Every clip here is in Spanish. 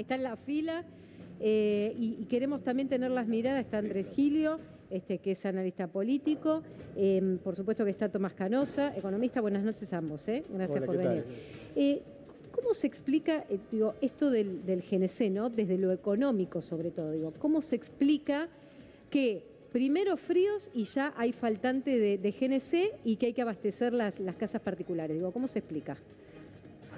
está en la fila y queremos también tener las miradas. Está Andrés Gilio, que es analista político, por supuesto que está Tomás Canosa, economista. Buenas noches a ambos, gracias por venir. ¿Cómo se explica esto del GNC, ¿no? Desde lo económico sobre todo, ¿cómo se explica que primero fríos y ya hay faltante de GNC y que hay que abastecer las casas particulares? ¿Cómo se explica?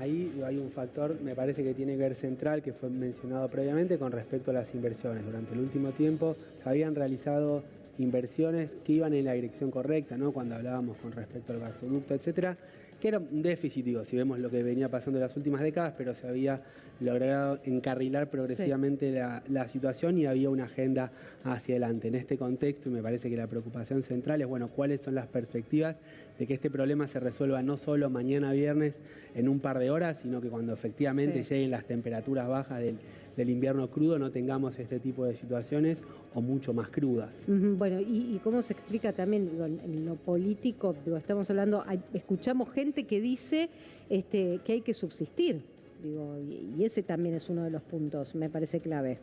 Ahí hay un factor, me parece que tiene que ver central, que fue mencionado previamente con respecto a las inversiones. Durante el último tiempo se habían realizado inversiones que iban en la dirección correcta, ¿no? Cuando hablábamos con respecto al gasoducto, etcétera, que era un déficit, si vemos lo que venía pasando en las últimas décadas, pero se había logrado encarrilar progresivamente la situación y había una agenda hacia adelante. En este contexto, y me parece que la preocupación central es, bueno, cuáles son las perspectivas de que este problema se resuelva no solo mañana viernes en un par de horas, sino que cuando efectivamente lleguen las temperaturas bajas del invierno crudo no tengamos este tipo de situaciones o mucho más crudas. Bueno, y cómo se explica también en lo político, estamos hablando, escuchamos gente que dice que hay que subsistir, y ese también es uno de los puntos, me parece clave.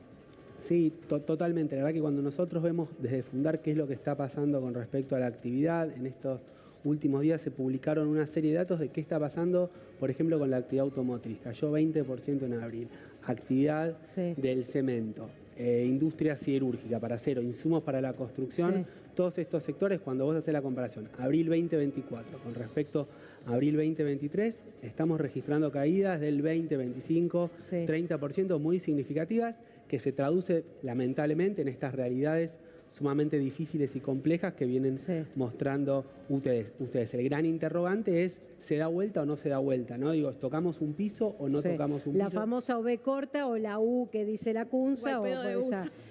Sí, totalmente. La verdad que cuando nosotros vemos desde Fundar qué es lo que está pasando con respecto a la actividad, en estos últimos días se publicaron una serie de datos de qué está pasando, por ejemplo, con la actividad automotriz. Cayó 20% en abril. Actividad del cemento, industria siderúrgica para acero, insumos para la construcción, todos estos sectores, cuando vos haces la comparación, abril 2024 con respecto a abril 2023, estamos registrando caídas del 20, 25, 30% muy significativas, que se traduce lamentablemente en estas realidades sumamente difíciles y complejas que vienen mostrando ustedes. El gran interrogante es, ¿se da vuelta o no se da vuelta? ¿No? ¿Tocamos un piso o no tocamos un piso? La famosa O corta o la U que dice la Cunza.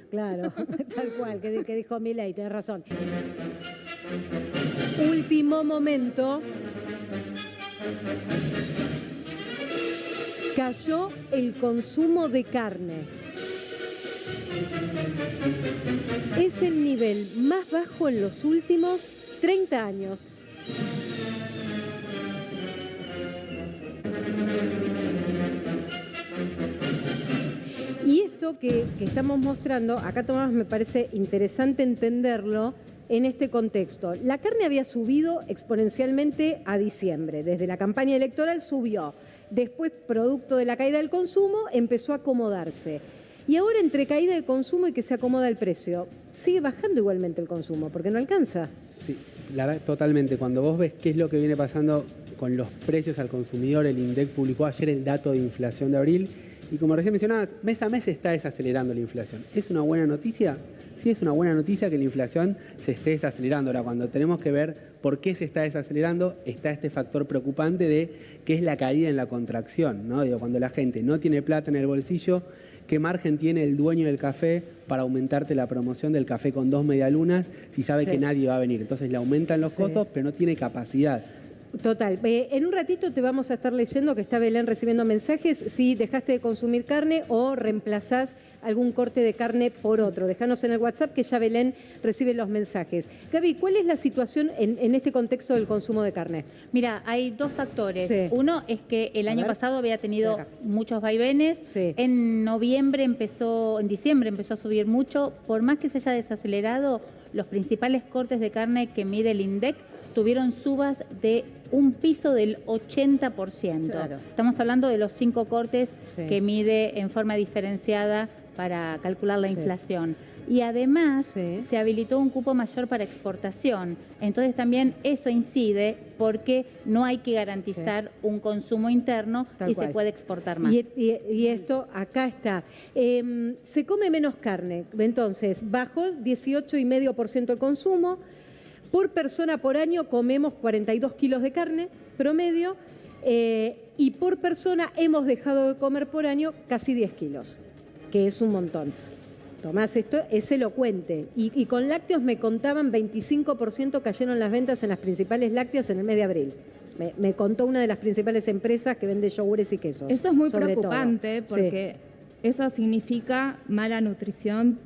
Claro, tal cual, que dijo Milei, tenés razón. Último momento. Cayó el consumo de carne. Es el nivel más bajo en los últimos 30 años. Y esto que estamos mostrando, acá Tomás, me parece interesante entenderlo en este contexto. La carne había subido exponencialmente a diciembre. Desde la campaña electoral subió. Después, producto de la caída del consumo, empezó a acomodarse. Y ahora, entre caída del consumo y que se acomoda el precio, sigue bajando igualmente el consumo, porque no alcanza. Sí, totalmente. Cuando vos ves qué es lo que viene pasando con los precios al consumidor, el INDEC publicó ayer el dato de inflación de abril, y como recién mencionabas, mes a mes se está desacelerando la inflación. ¿Es una buena noticia? Sí, es una buena noticia que la inflación se esté desacelerando. Ahora, cuando tenemos que ver por qué se está desacelerando, está este factor preocupante de qué es la caída en la contracción, ¿no? Cuando la gente no tiene plata en el bolsillo, ¿qué margen tiene el dueño del café para aumentarte la promoción del café con 2 medialunas si sabe que nadie va a venir? Entonces le aumentan los costos, pero no tiene capacidad. Total. En un ratito te vamos a estar leyendo, que está Belén recibiendo mensajes, si dejaste de consumir carne o reemplazás algún corte de carne por otro. Déjanos en el WhatsApp que ya Belén recibe los mensajes. Gaby, ¿cuál es la situación en este contexto del consumo de carne? Mira, hay dos factores. Uno es que el año pasado había tenido muchos vaivenes. En diciembre empezó a subir mucho. Por más que se haya desacelerado, los principales cortes de carne que mide el INDEC tuvieron subas de un piso del 80%. Estamos hablando de los 5 cortes que mide en forma diferenciada para calcular la inflación. Y además se habilitó un cupo mayor para exportación. Entonces también eso incide porque no hay que garantizar un consumo interno y se puede exportar más. Y esto acá está. Se come menos carne, entonces bajó 18,5% el consumo. Por persona por año comemos 42 kilos de carne promedio y por persona hemos dejado de comer por año casi 10 kilos, que es un montón. Tomás, esto es elocuente. Y con lácteos me contaban 25% cayeron las ventas en las principales lácteas en el mes de abril. Me contó una de las principales empresas que vende yogures y quesos. Eso es muy preocupante porque eso significa mala nutrición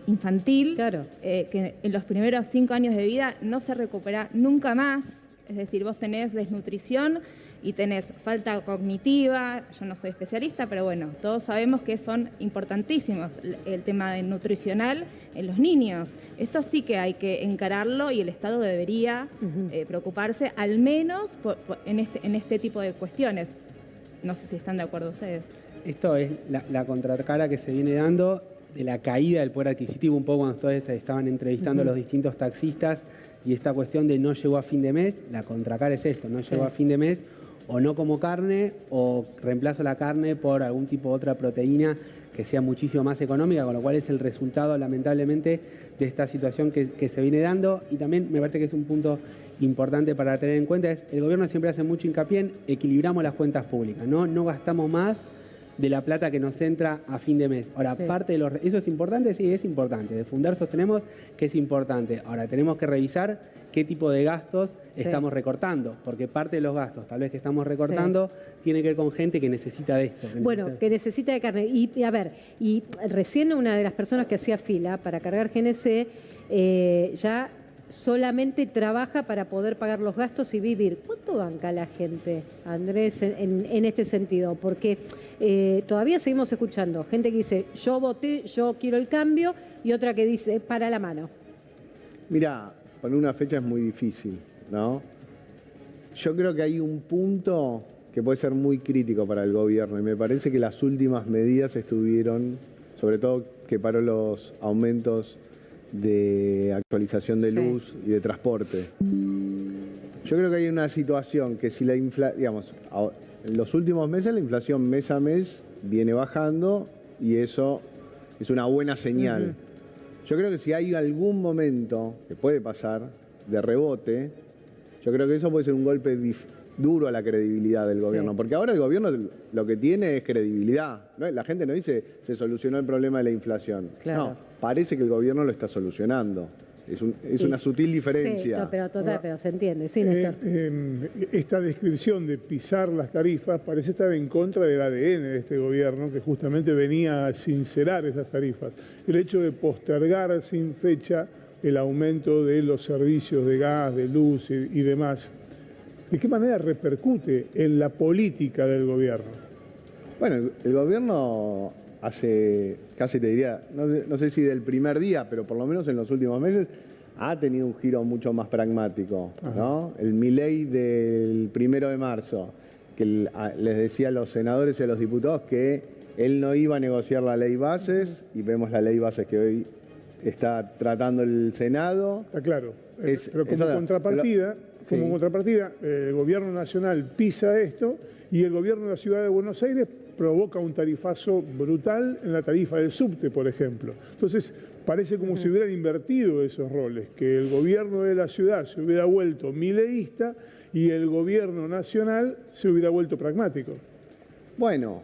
infantil, que en los primeros 5 años de vida no se recupera nunca más. Es decir, vos tenés desnutrición y tenés falta cognitiva, yo no soy especialista, pero bueno, todos sabemos que son importantísimos el tema nutricional en los niños. Esto sí que hay que encararlo y el Estado debería preocuparse al menos en este tipo de cuestiones. No sé si están de acuerdo ustedes. Esto es la contracara que se viene dando de la caída del poder adquisitivo, un poco cuando ustedes estaban entrevistando a los distintos taxistas y esta cuestión de no llegó a fin de mes, la contracara es esto, no llegó a fin de mes, o no como carne, o reemplazo la carne por algún tipo de otra proteína que sea muchísimo más económica, con lo cual es el resultado, lamentablemente, de esta situación que se viene dando. Y también me parece que es un punto importante para tener en cuenta, es el gobierno siempre hace mucho hincapié en equilibramos las cuentas públicas, no gastamos más de la plata que nos entra a fin de mes. Ahora, parte de ¿eso es importante? Sí, es importante. De Fundar sostenemos que es importante. Ahora, tenemos que revisar qué tipo de gastos estamos recortando, porque parte de los gastos, tal vez que estamos recortando, tiene que ver con gente que necesita de esto. Que necesita de carne. Y a ver, y recién una de las personas que hacía fila para cargar GNC ya solamente trabaja para poder pagar los gastos y vivir. ¿Cuánto banca la gente, Andrés, en este sentido? Porque todavía seguimos escuchando gente que dice, yo voté, yo quiero el cambio, y otra que dice, para la mano. Mirá, poner una fecha es muy difícil, ¿no? Yo creo que hay un punto que puede ser muy crítico para el gobierno, y me parece que las últimas medidas estuvieron, sobre todo que paró los aumentos de actualización de luz y de transporte. Yo creo que hay una situación que si en los últimos meses la inflación mes a mes viene bajando y eso es una buena señal. Yo creo que si hay algún momento que puede pasar de rebote, yo creo que eso puede ser un golpe duro a la credibilidad del gobierno, porque ahora el gobierno lo que tiene es credibilidad, ¿no? La gente no dice se solucionó el problema de la inflación. No, parece que el gobierno lo está solucionando. Es una sutil diferencia. Sí, pero se entiende. Sí, Néstor. Esta descripción de pisar las tarifas parece estar en contra del ADN de este gobierno, que justamente venía a sincerar esas tarifas. El hecho de postergar sin fecha el aumento de los servicios de gas, de luz y demás, ¿de qué manera repercute en la política del gobierno? Bueno, el gobierno hace, casi te diría, no sé si del primer día, pero por lo menos en los últimos meses, ha tenido un giro mucho más pragmático, ¿no? El Milei del 1 de marzo, que les decía a los senadores y a los diputados que él no iba a negociar la ley bases, y vemos la ley bases que hoy está tratando el Senado. Está claro, pero como contrapartida, el gobierno nacional pisa esto y el gobierno de la ciudad de Buenos Aires provoca un tarifazo brutal en la tarifa del subte, por ejemplo. Entonces, parece como si hubieran invertido esos roles, que el gobierno de la ciudad se hubiera vuelto mileísta y el gobierno nacional se hubiera vuelto pragmático. Bueno,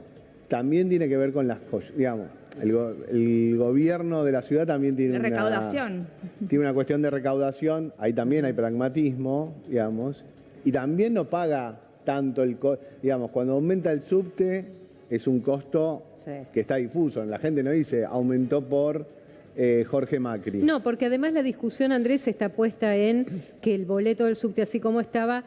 también tiene que ver con las cosas, digamos. El gobierno de la ciudad también tiene una cuestión de recaudación, ahí también hay pragmatismo, digamos, y también no paga tanto digamos, cuando aumenta el subte es un costo que está difuso, la gente no dice aumentó por Jorge Macri. No, porque además la discusión, Andrés, está puesta en que el boleto del subte, así como estaba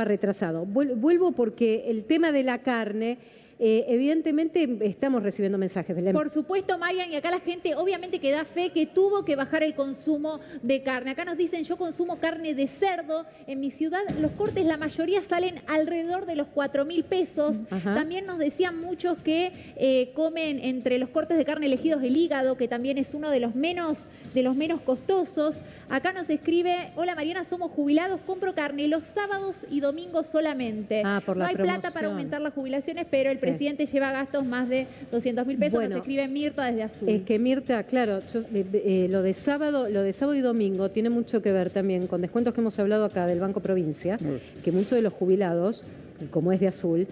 retrasado. Vuelvo porque el tema de la carne... evidentemente estamos recibiendo mensajes. Por supuesto, Marian, y acá la gente obviamente que da fe que tuvo que bajar el consumo de carne. Acá nos dicen, yo consumo carne de cerdo. En mi ciudad los cortes, la mayoría salen alrededor de los 4.000 pesos. También nos decían muchos que comen entre los cortes de carne elegidos el hígado, que también es uno de los menos costosos. Acá nos escribe, hola Mariana, somos jubilados, compro carne los sábados y domingos solamente. No hay plata para aumentar las jubilaciones, pero el presidente lleva gastos más de 200.000 pesos. Bueno, nos escribe Mirta desde Azul. Es que Mirta, claro, lo de sábado y domingo tiene mucho que ver también con descuentos que hemos hablado acá del Banco Provincia, que muchos de los jubilados, como es de Azul,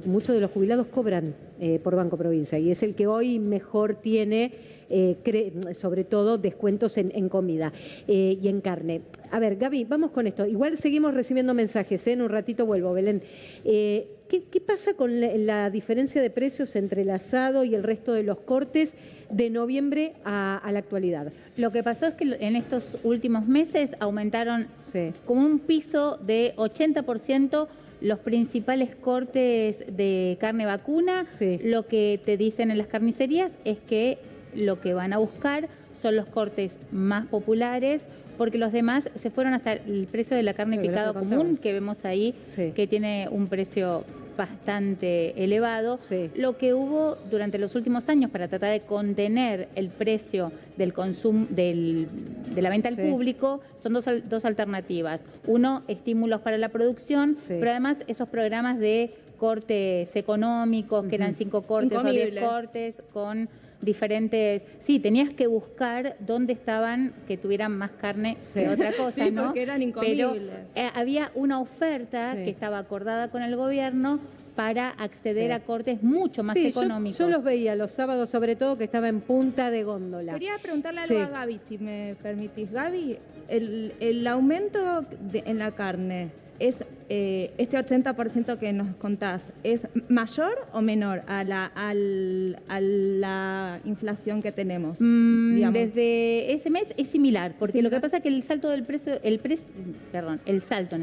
muchos de los jubilados cobran por Banco Provincia y es el que hoy mejor tiene sobre todo descuentos en comida y en carne. A ver, Gaby, vamos con esto. Igual seguimos recibiendo mensajes, en un ratito vuelvo, Belén. ¿Qué pasa con la diferencia de precios entre el asado y el resto de los cortes de noviembre a la actualidad? Lo que pasó es que en estos últimos meses aumentaron como un piso de 80% los principales cortes de carne vacuna. Lo que te dicen en las carnicerías es que lo que van a buscar son los cortes más populares, porque los demás se fueron hasta el precio de la carne picada común, que vemos ahí, que tiene un precio bastante elevado. Lo que hubo durante los últimos años para tratar de contener el precio del consumo de la venta al público son dos alternativas. Uno, estímulos para la producción, pero además esos programas de cortes económicos, que eran 5 cortes o 10 cortes con diferentes... Sí, tenías que buscar dónde estaban que tuvieran más carne que otra cosa, ¿no? Porque eran incomibles. Pero había una oferta que estaba acordada con el gobierno para acceder a cortes mucho más económicos. Yo los veía los sábados, sobre todo, que estaba en punta de góndola. Quería preguntarle algo a Gaby, si me permitís. Gaby, el aumento en la carne, este 80% que nos contás, ¿es mayor o menor a la inflación que tenemos? Desde ese mes es similar, porque lo que pasa es que el salto en el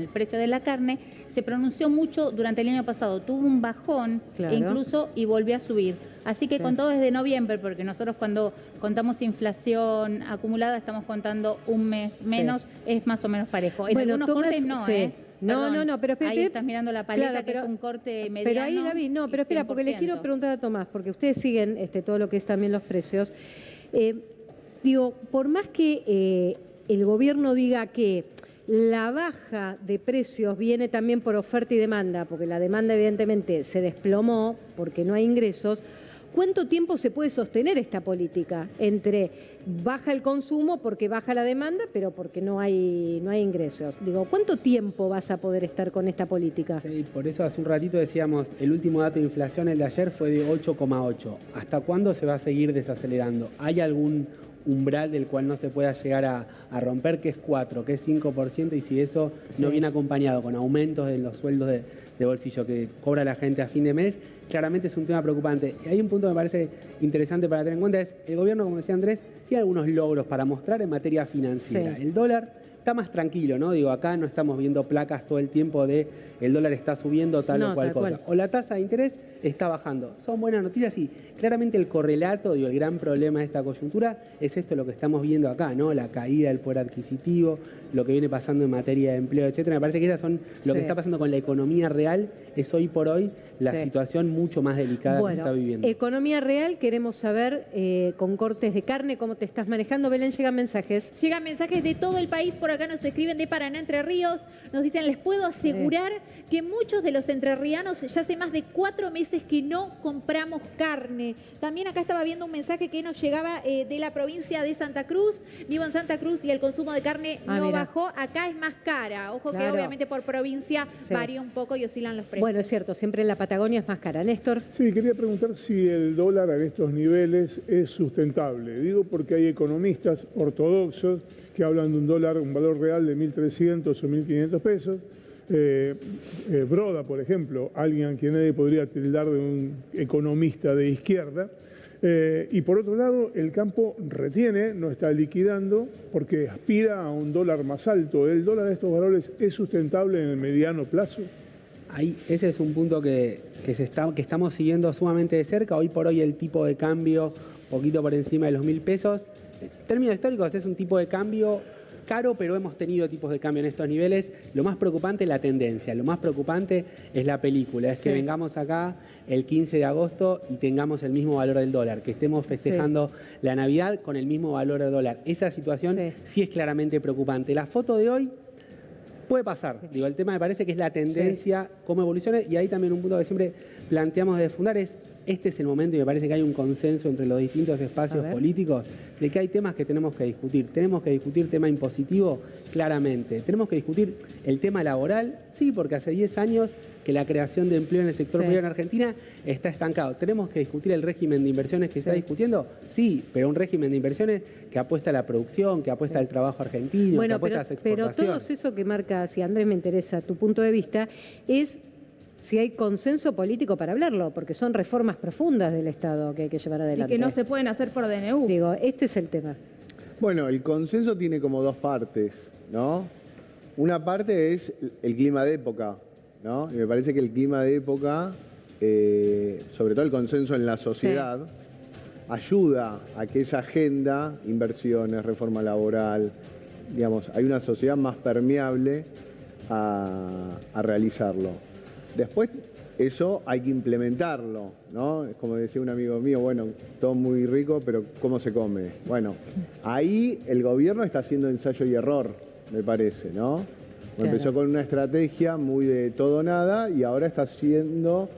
precio de la carne se pronunció mucho durante el año pasado. Tuvo un bajón incluso y volvió a subir. Así que contado desde noviembre, porque nosotros cuando contamos inflación acumulada estamos contando un mes menos, es más o menos parejo. En algunos cortes no, No, pero ahí estás mirando la paleta, que es un corte mediano. Pero ahí, Gaby, no, pero espera, porque le quiero preguntar a Tomás, porque ustedes siguen todo lo que es también los precios. Digo, por más que el gobierno diga que la baja de precios viene también por oferta y demanda, porque la demanda evidentemente se desplomó porque no hay ingresos, ¿cuánto tiempo se puede sostener esta política entre baja el consumo porque baja la demanda, pero porque no hay ingresos? Digo, ¿cuánto tiempo vas a poder estar con esta política? Sí, por eso hace un ratito decíamos, el último dato de inflación, el de ayer, fue de 8,8. ¿Hasta cuándo se va a seguir desacelerando? ¿Hay algún umbral del cual no se pueda llegar a romper, que es 4, que es 5%, y si eso no viene acompañado con aumentos en los sueldos de bolsillo que cobra la gente a fin de mes, claramente es un tema preocupante. Y hay un punto que me parece interesante para tener en cuenta, es el gobierno, como decía Andrés, tiene algunos logros para mostrar en materia financiera. El dólar está más tranquilo, ¿no? Digo, acá no estamos viendo placas todo el tiempo de el dólar está subiendo tal o cual cosa. O la tasa de interés está bajando. Son buenas noticias, sí. Claramente el correlato, digo, el gran problema de esta coyuntura es esto lo que estamos viendo acá, ¿no? La caída del poder adquisitivo, lo que viene pasando en materia de empleo, etcétera. Me parece que esas son lo que está pasando con la economía real, es hoy por hoy la situación mucho más delicada que se está viviendo. Economía real, queremos saber con cortes de carne, cómo te estás manejando. Belén, llegan mensajes. Llegan mensajes de todo el país, por acá nos escriben de Paraná, Entre Ríos, nos dicen, les puedo asegurar que muchos de los entrerrianos ya hace más de 4 meses que no compramos carne. También acá estaba viendo un mensaje que nos llegaba de la provincia de Santa Cruz. Vivo en Santa Cruz y el consumo de carne no bajó, acá es más cara. Ojo que obviamente por provincia varía un poco y oscilan los precios. Bueno, es cierto, siempre en la Patagonia es más cara. Néstor. Sí, quería preguntar si el dólar a estos niveles es sustentable. Digo porque hay economistas ortodoxos que hablan de un dólar, un valor real de 1.300 o 1.500 pesos. Broda, por ejemplo, alguien a quien nadie podría tildar de un economista de izquierda. Y por otro lado, el campo retiene, no está liquidando, porque aspira a un dólar más alto. ¿El dólar de estos valores es sustentable en el mediano plazo? Ahí, ese es un punto que estamos siguiendo sumamente de cerca. Hoy por hoy el tipo de cambio, poquito por encima de los 1.000 pesos. En términos históricos es un tipo de cambio caro, pero hemos tenido tipos de cambio en estos niveles. Lo más preocupante es la tendencia, lo más preocupante es la película, es que vengamos acá el 15 de agosto y tengamos el mismo valor del dólar, que estemos festejando la Navidad con el mismo valor del dólar. Esa situación sí es claramente preocupante. La foto de hoy puede pasar, digo, el tema me parece que es la tendencia, cómo evoluciona, y ahí también un punto que siempre planteamos de fundar es este es el momento y me parece que hay un consenso entre los distintos espacios políticos de que hay temas que tenemos que discutir. Tenemos que discutir tema impositivo, claramente. Tenemos que discutir el tema laboral, sí, porque hace 10 años que la creación de empleo en el sector privado en Argentina está estancado. ¿Tenemos que discutir el régimen de inversiones que está discutiendo? Sí, pero un régimen de inversiones que apuesta a la producción, que apuesta al trabajo argentino, que apuesta a las exportaciones. Pero todo eso que marca, si Andrés me interesa tu punto de vista, es si hay consenso político para hablarlo, porque son reformas profundas del Estado que hay que llevar adelante. Y que no se pueden hacer por DNU. Digo, este es el tema. Bueno, el consenso tiene como dos partes, ¿no? Una parte es el clima de época, ¿no? Y me parece que el clima de época, sobre todo el consenso en la sociedad, ayuda a que esa agenda, inversiones, reforma laboral, digamos, hay una sociedad más permeable a realizarlo. Después, eso hay que implementarlo, ¿no? Es como decía un amigo mío, bueno, todo muy rico, pero ¿cómo se come? Bueno, ahí el gobierno está haciendo ensayo y error, me parece, ¿no? Empezó con una estrategia muy de todo o nada y ahora está haciendo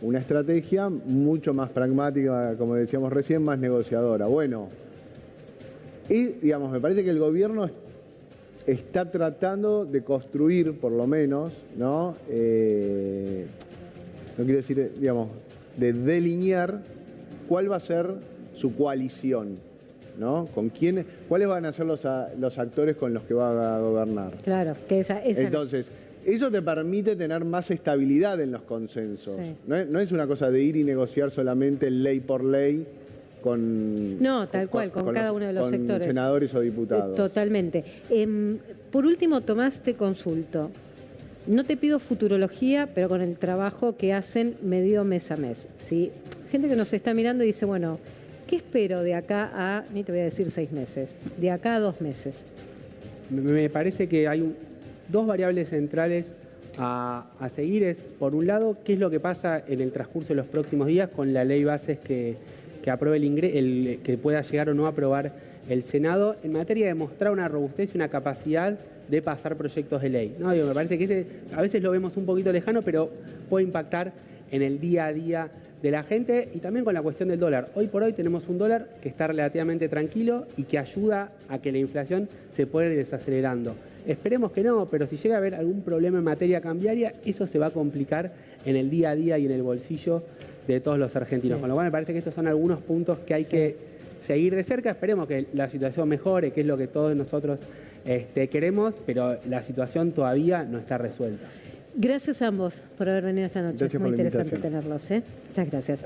una estrategia mucho más pragmática, como decíamos recién, más negociadora. Bueno, y digamos, me parece que el gobierno está tratando de construir, por lo menos, ¿no? No quiero decir, digamos, de delinear cuál va a ser su coalición, ¿no? ¿Con quiénes? ¿Cuáles van a ser los actores con los que va a gobernar? Claro, que esa Entonces, eso te permite tener más estabilidad en los consensos. Sí. No es una cosa de ir y negociar solamente ley por ley con... No, tal cual, con cada uno de los sectores. Senadores o diputados. Totalmente. Por último, Tomás, te consulto. No te pido futurología, pero con el trabajo que hacen medido mes a mes, ¿sí? Gente que nos está mirando y dice, bueno, ¿qué espero de acá a, ni te voy a decir 6 meses, de acá a 2 meses? Me parece que hay dos variables centrales a seguir. Es, por un lado, qué es lo que pasa en el transcurso de los próximos días con la ley bases que apruebe que pueda llegar o no a aprobar el Senado en materia de mostrar una robustez y una capacidad de pasar proyectos de ley, ¿no? Digo, me parece que a veces lo vemos un poquito lejano, pero puede impactar en el día a día de la gente y también con la cuestión del dólar. Hoy por hoy tenemos un dólar que está relativamente tranquilo y que ayuda a que la inflación se pueda ir desacelerando. Esperemos que no, pero si llega a haber algún problema en materia cambiaria, eso se va a complicar en el día a día y en el bolsillo de todos los argentinos. Con lo cual me parece que estos son algunos puntos que hay que seguir de cerca. Esperemos que la situación mejore, que es lo que todos nosotros queremos, pero la situación todavía no está resuelta. Gracias a ambos por haber venido esta noche. Gracias Muy por la interesante invitación. tenerlos. Muchas gracias.